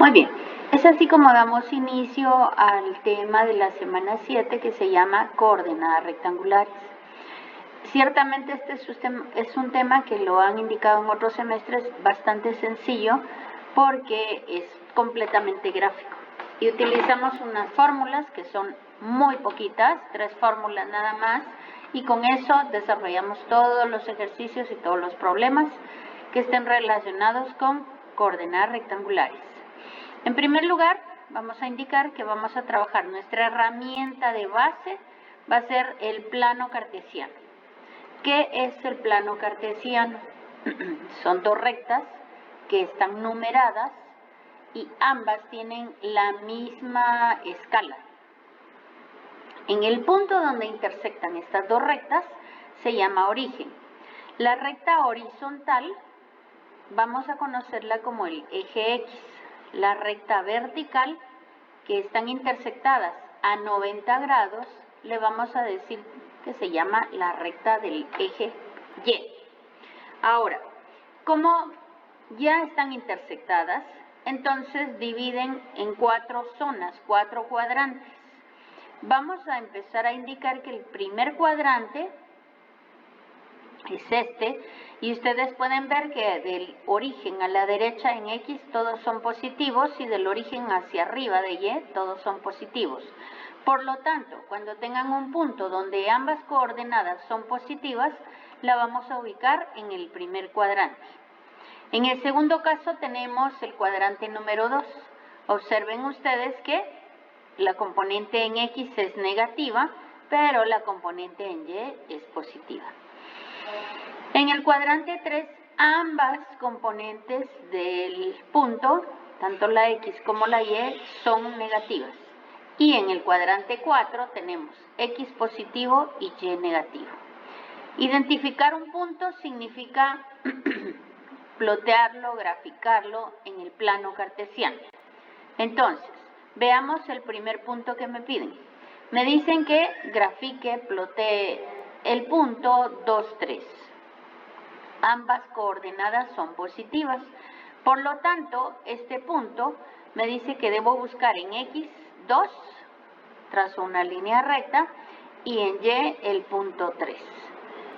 Muy bien, es así como damos inicio al tema de la semana 7 que se llama coordenadas rectangulares. Ciertamente este es un tema que lo han indicado en otros semestres bastante sencillo porque es completamente gráfico. Y utilizamos unas fórmulas que son muy poquitas, 3 fórmulas nada más, y con eso desarrollamos todos los ejercicios y todos los problemas que estén relacionados con coordenadas rectangulares. En primer lugar, vamos a indicar que vamos a trabajar nuestra herramienta de base, va a ser el plano cartesiano. ¿Qué es el plano cartesiano? Son dos rectas que están numeradas y ambas tienen la misma escala. En el punto donde intersectan estas dos rectas se llama origen. La recta horizontal vamos a conocerla como el eje X. La recta vertical, que están intersectadas a 90 grados, le vamos a decir que se llama la recta del eje Y. Ahora, como ya están intersectadas, entonces dividen en 4 zonas, 4 cuadrantes. Vamos a empezar a indicar que el primer cuadrante es este, y ustedes pueden ver que del origen a la derecha en X todos son positivos y del origen hacia arriba de Y todos son positivos. Por lo tanto, cuando tengan un punto donde ambas coordenadas son positivas, la vamos a ubicar en el primer cuadrante. En el segundo caso tenemos el cuadrante número 2. Observen ustedes que la componente en X es negativa, pero la componente en Y es positiva. En el cuadrante 3, ambas componentes del punto, tanto la X como la Y, son negativas. Y en el cuadrante 4 tenemos X positivo y Y negativo. Identificar un punto significa plotearlo, graficarlo en el plano cartesiano. Entonces, veamos el primer punto que me piden. Me dicen que grafique, plotee el punto 2, 3. Ambas coordenadas son positivas. Por lo tanto, este punto me dice que debo buscar en X 2, trazo una línea recta, y en Y el punto 3.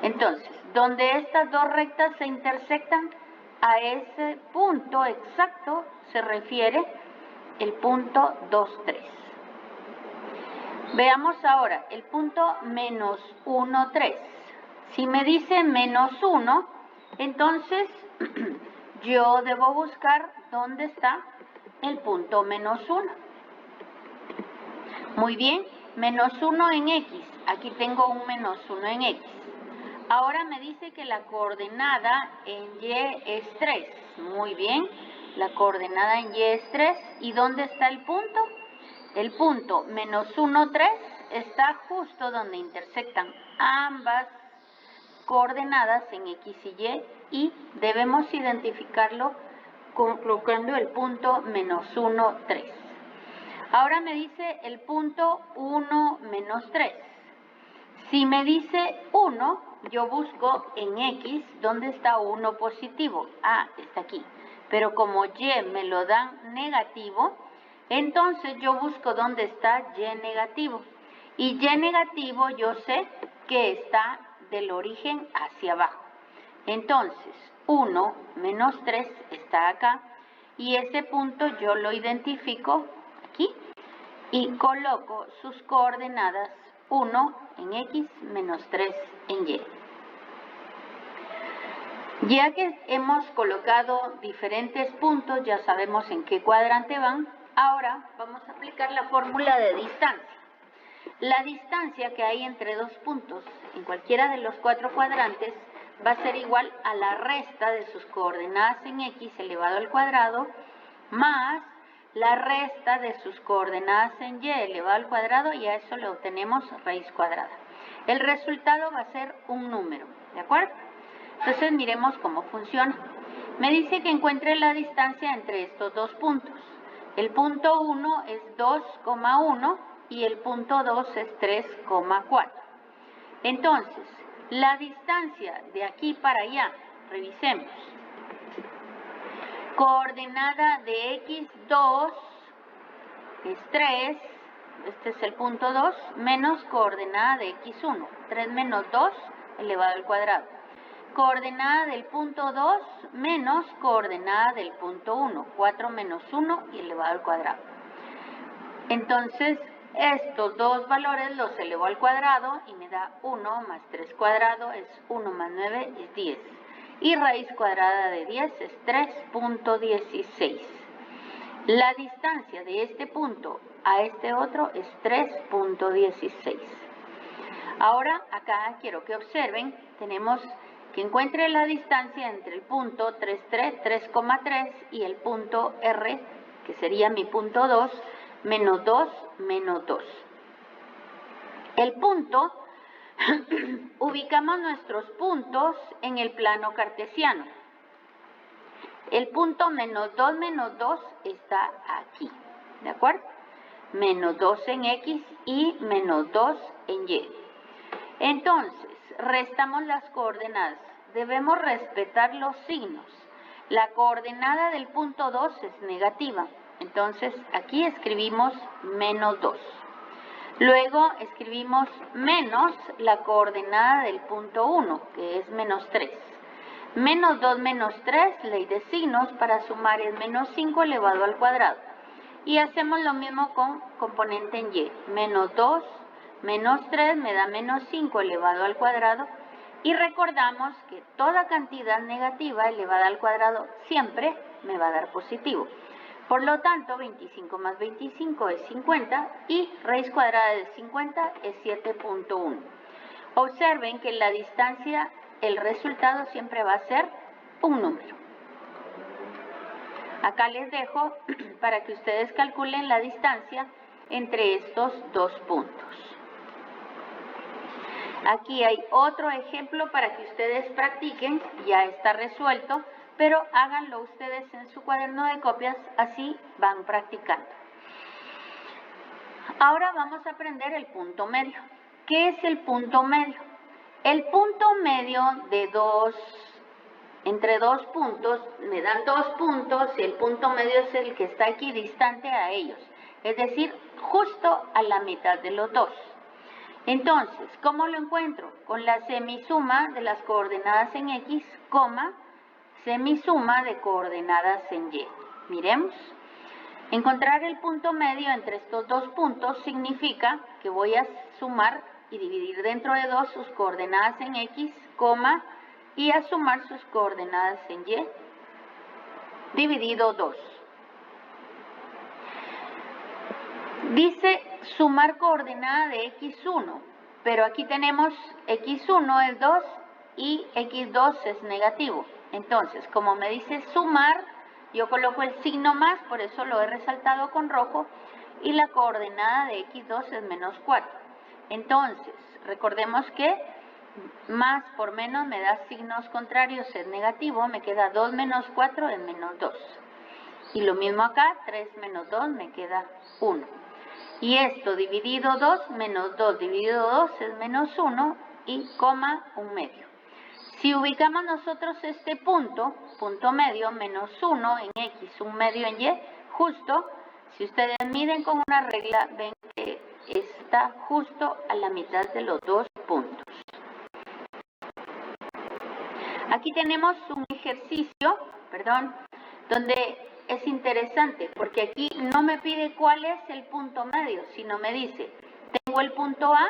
Entonces, donde estas dos rectas se intersectan, a ese punto exacto se refiere el punto 2, 3. Veamos ahora el punto menos 1, 3. Si me dice menos 1, entonces yo debo buscar dónde está el punto menos 1. Muy bien, menos 1 en X. Aquí tengo un menos 1 en X. Ahora me dice que la coordenada en Y es 3. Muy bien, la coordenada en Y es 3. ¿Y dónde está el punto? El punto menos 1, 3 está justo donde intersectan ambas coordenadas en X y debemos identificarlo colocando el punto menos 1, 3. Ahora me dice el punto 1, menos 3. Si me dice 1, yo busco en X dónde está 1 positivo. Ah, está aquí. Pero como Y me lo dan negativo, entonces yo busco dónde está Y negativo. Y Y negativo yo sé que está del origen hacia abajo. Entonces, 1 menos 3 está acá. Y ese punto yo lo identifico aquí y coloco sus coordenadas 1 en X menos 3 en Y. Ya que hemos colocado diferentes puntos, ya sabemos en qué cuadrante van, ahora vamos a aplicar la fórmula de distancia. La distancia que hay entre dos puntos en cualquiera de los 4 cuadrantes va a ser igual a la resta de sus coordenadas en X elevado al cuadrado más la resta de sus coordenadas en Y elevado al cuadrado, y a eso le obtenemos raíz cuadrada. El resultado va a ser un número, ¿de acuerdo? Entonces miremos cómo funciona. Me dice que encuentre la distancia entre estos dos puntos. El punto 1 es 2,1 y el punto 2 es 3,4. Entonces, la distancia de aquí para allá, revisemos. Coordenada de x2 es 3, este es el punto 2, menos coordenada de x1, 3 menos 2 elevado al cuadrado. Coordenada del punto 2 menos coordenada del punto 1, 4 menos 1 y elevado al cuadrado. Entonces, estos dos valores los elevo al cuadrado y me da 1 más 3 cuadrado es 1 más 9 es 10. Y raíz cuadrada de 10 es 3.16. La distancia de este punto a este otro es 3.16. Ahora acá quiero que observen, tenemos que encuentre la distancia entre el punto 3,3 y el punto R, que sería mi punto 2, menos 2, menos 2. El punto, ubicamos nuestros puntos en el plano cartesiano. El punto menos 2 está aquí, ¿de acuerdo? Menos 2 en X y menos 2 en Y. Entonces, restamos las coordenadas. Debemos respetar los signos. La coordenada del punto 2 es negativa. Entonces, aquí escribimos menos 2. Luego escribimos menos la coordenada del punto 1, que es menos 3. Menos 2 menos 3, ley de signos, para sumar es menos 5 elevado al cuadrado. Y hacemos lo mismo con componente en Y. Menos 2 menos 3 me da menos 5 elevado al cuadrado. Y recordamos que toda cantidad negativa elevada al cuadrado siempre me va a dar positivo. Por lo tanto, 25 más 25 es 50 y raíz cuadrada de 50 es 7.1. Observen que la distancia, el resultado siempre va a ser un número. Acá les dejo para que ustedes calculen la distancia entre estos dos puntos. Aquí hay otro ejemplo para que ustedes practiquen, ya está resuelto, pero háganlo ustedes en su cuaderno de copias, así van practicando. Ahora vamos a aprender el punto medio. ¿Qué es el punto medio? El punto medio de entre dos puntos, me dan 2 puntos y el punto medio es el que está aquí distante a ellos, es decir, justo a la mitad de los dos. Entonces, ¿cómo lo encuentro? Con la semisuma de las coordenadas en X, semisuma de coordenadas en Y. Miremos. Encontrar el punto medio entre estos dos puntos significa que voy a sumar y dividir dentro de 2 sus coordenadas en X, y a sumar sus coordenadas en Y, dividido 2. Dice sumar coordenada de X1, pero aquí tenemos X1 es 2 y X2 es negativo. Entonces, como me dice sumar, yo coloco el signo más, por eso lo he resaltado con rojo, y la coordenada de X2 es menos 4. Entonces, recordemos que más por menos me da signos contrarios, es negativo, me queda 2 menos 4 es menos 2. Y lo mismo acá, 3 menos 2 me queda 1. Y esto dividido 2 menos 2 dividido 2 es menos 1 y coma 1 medio. Si ubicamos nosotros este punto medio, menos 1 en X, 1 medio en Y, justo, si ustedes miden con una regla, ven que está justo a la mitad de los dos puntos. Aquí tenemos un ejercicio, donde es interesante, porque aquí no me pide cuál es el punto medio, sino me dice, tengo el punto A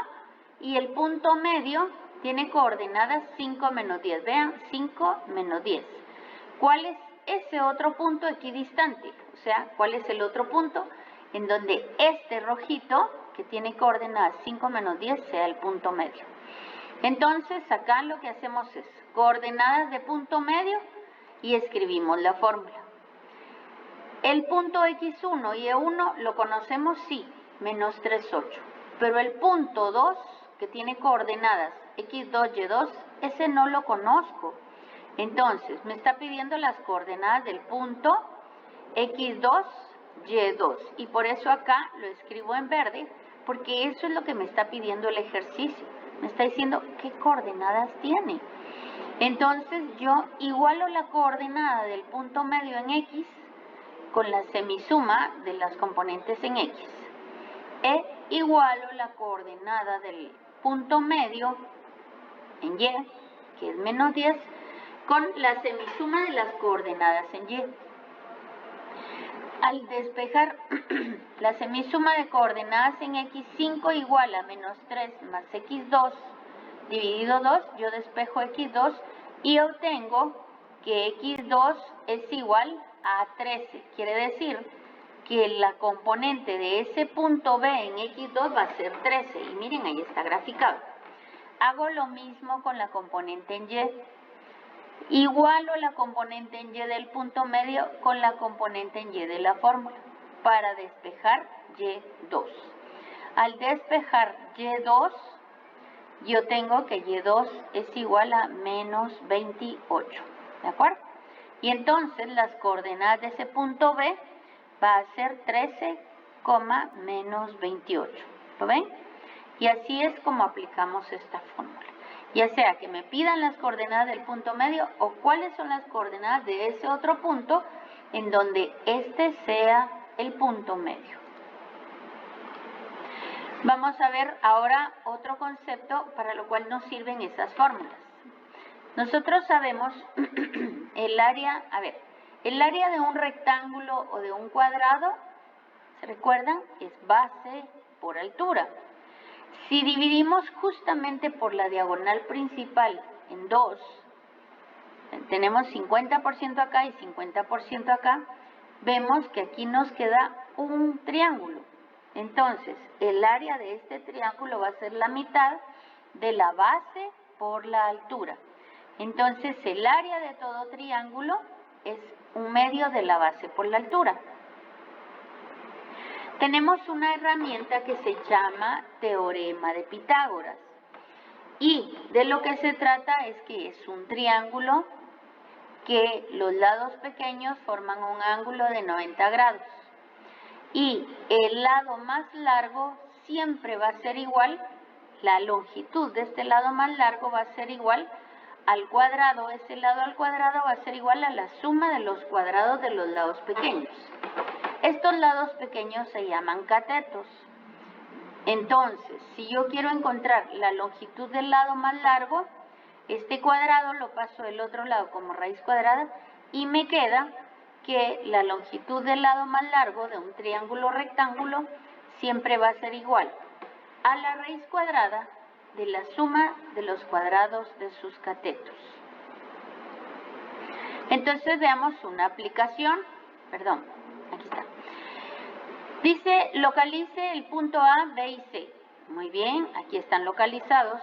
y el punto medio tiene coordenadas 5 menos 10. Vean, 5 menos 10. ¿Cuál es ese otro punto equidistante? O sea, ¿cuál es el otro punto en donde este rojito, que tiene coordenadas 5 menos 10, sea el punto medio? Entonces, acá lo que hacemos es coordenadas de punto medio y escribimos la fórmula. El punto X1 y E1 lo conocemos, sí, menos 3, 8. Pero el punto 2, que tiene coordenadas X2, Y2, ese no lo conozco. Entonces, me está pidiendo las coordenadas del punto X2, Y2. Y por eso acá lo escribo en verde, porque eso es lo que me está pidiendo el ejercicio. Me está diciendo qué coordenadas tiene. Entonces yo igualo la coordenada del punto medio en X con la semisuma de las componentes en X. E igualo la coordenada del punto medio en Y, que es menos 10, con la semisuma de las coordenadas en Y. Al despejar la semisuma de coordenadas en X5 igual a menos 3 más X2 dividido 2, yo despejo X2 y obtengo que X2 es igual a 13. Quiere decir que la componente de ese punto B en X2 va a ser 13. Y miren, ahí está graficado. Hago lo mismo con la componente en Y. Igualo la componente en Y del punto medio con la componente en Y de la fórmula para despejar Y2. Al despejar Y2, yo tengo que Y2 es igual a menos 28, ¿de acuerdo? Y entonces las coordenadas de ese punto B va a ser 13, menos 28, ¿lo ven? Y así es como aplicamos esta fórmula. Ya sea que me pidan las coordenadas del punto medio o cuáles son las coordenadas de ese otro punto en donde este sea el punto medio. Vamos a ver ahora otro concepto para lo cual nos sirven esas fórmulas. Nosotros sabemos el área de un rectángulo o de un cuadrado, ¿se recuerdan? Es base por altura. Si dividimos justamente por la diagonal principal en 2, tenemos 50% acá y 50% acá, vemos que aquí nos queda un triángulo. Entonces, el área de este triángulo va a ser la mitad de la base por la altura. Entonces, el área de todo triángulo es 1/2 de la base por la altura. Tenemos una herramienta que se llama teorema de Pitágoras. Y de lo que se trata es que es un triángulo que los lados pequeños forman un ángulo de 90 grados. Y el lado más largo siempre va a ser igual, la longitud de este lado más largo va a ser igual al cuadrado, ese lado al cuadrado va a ser igual a la suma de los cuadrados de los lados pequeños. Estos lados pequeños se llaman catetos. Entonces, si yo quiero encontrar la longitud del lado más largo, este cuadrado lo paso del otro lado como raíz cuadrada y me queda que la longitud del lado más largo de un triángulo rectángulo siempre va a ser igual a la raíz cuadrada de la suma de los cuadrados de sus catetos. Entonces veamos una aplicación, aquí está. Dice, localice el punto A, B y C. Muy bien, aquí están localizados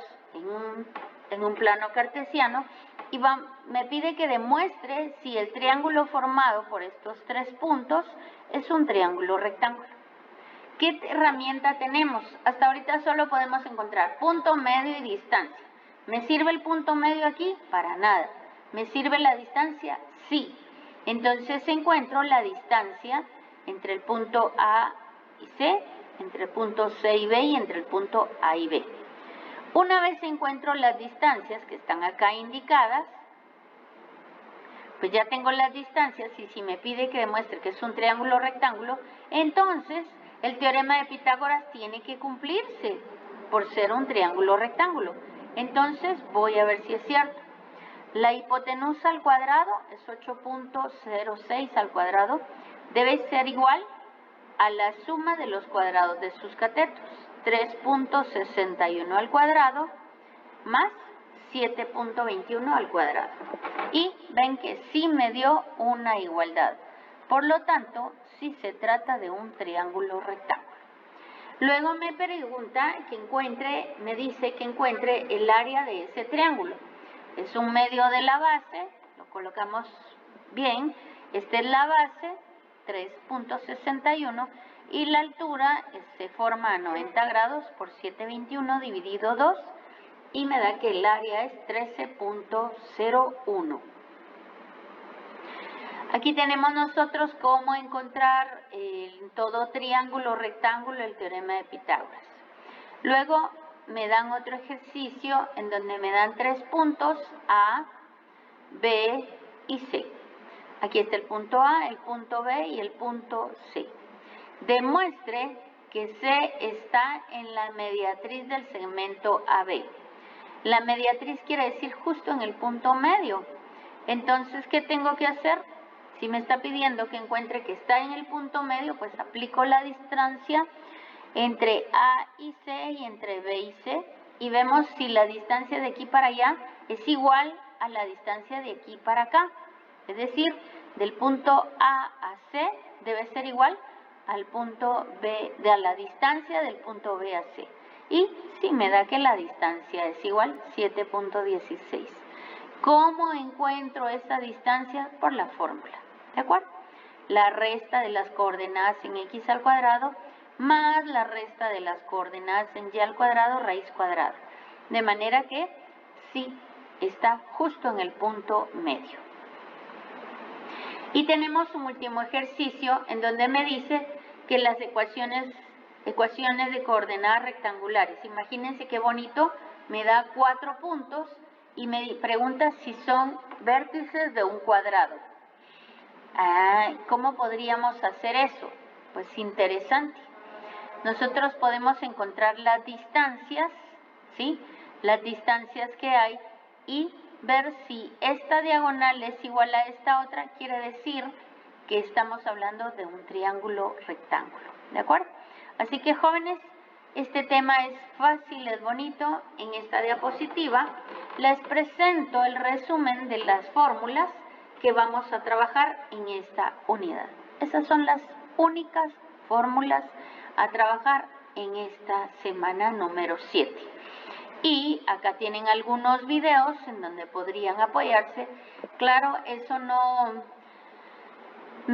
en un plano cartesiano y me pide que demuestre si el triángulo formado por estos 3 puntos es un triángulo rectángulo. ¿Qué herramienta tenemos? Hasta ahorita solo podemos encontrar punto medio y distancia. ¿Me sirve el punto medio aquí? Para nada. ¿Me sirve la distancia? Sí. Entonces encuentro la distancia entre el punto A y C, entre el punto C y B y entre el punto A y B. Una vez encuentro las distancias que están acá indicadas, pues ya tengo las distancias y si me pide que demuestre que es un triángulo rectángulo, entonces el teorema de Pitágoras tiene que cumplirse por ser un triángulo rectángulo. Entonces voy a ver si es cierto. La hipotenusa al cuadrado es 8.06 al cuadrado. Debe ser igual a la suma de los cuadrados de sus catetos. 3.61 al cuadrado más 7.21 al cuadrado. Y ven que sí me dio una igualdad. Por lo tanto, sí se trata de un triángulo rectángulo. Luego me pregunta me dice que encuentre el área de ese triángulo. Es 1/2 de la base, lo colocamos bien, esta es la base, 3.61, y la altura se forma a 90 grados por 721 dividido 2, y me da que el área es 13.01. Aquí tenemos nosotros cómo encontrar en todo triángulo rectángulo el teorema de Pitágoras. Luego me dan otro ejercicio en donde me dan 3 puntos A, B y C. Aquí está el punto A, el punto B y el punto C. Demuestre que C está en la mediatriz del segmento AB. La mediatriz quiere decir justo en el punto medio. Entonces, ¿qué tengo que hacer? Si me está pidiendo que encuentre que está en el punto medio, pues aplico la distancia entre A y C y entre B y C y vemos si la distancia de aquí para allá es igual a la distancia de aquí para acá. Es decir, del punto A a C debe ser igual al punto B, a la distancia del punto B a C. Y sí, me da que la distancia es igual, 7.16. ¿Cómo encuentro esa distancia? Por la fórmula, ¿de acuerdo? La resta de las coordenadas en x al cuadrado más la resta de las coordenadas en y al cuadrado raíz cuadrada. De manera que sí, está justo en el punto medio. Y tenemos un último ejercicio en donde me dice que las ecuaciones de coordenadas rectangulares, imagínense qué bonito, me da 4 puntos y me pregunta si son vértices de un cuadrado. ¿Cómo podríamos hacer eso? Pues interesante. Nosotros podemos encontrar las distancias, ¿sí? Las distancias que hay y ver si esta diagonal es igual a esta otra, quiere decir que estamos hablando de un triángulo rectángulo, ¿de acuerdo? Así que, jóvenes, este tema es fácil, es bonito. En esta diapositiva les presento el resumen de las fórmulas que vamos a trabajar en esta unidad. Esas son las únicas fórmulas a trabajar en esta semana número 7. Y acá tienen algunos videos en donde podrían apoyarse. Claro, eso no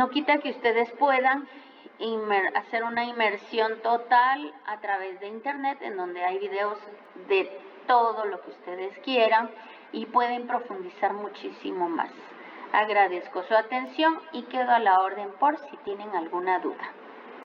quita que ustedes puedan hacer una inmersión total a través de internet, en donde hay videos de todo lo que ustedes quieran y pueden profundizar muchísimo más. Agradezco su atención y quedo a la orden por si tienen alguna duda.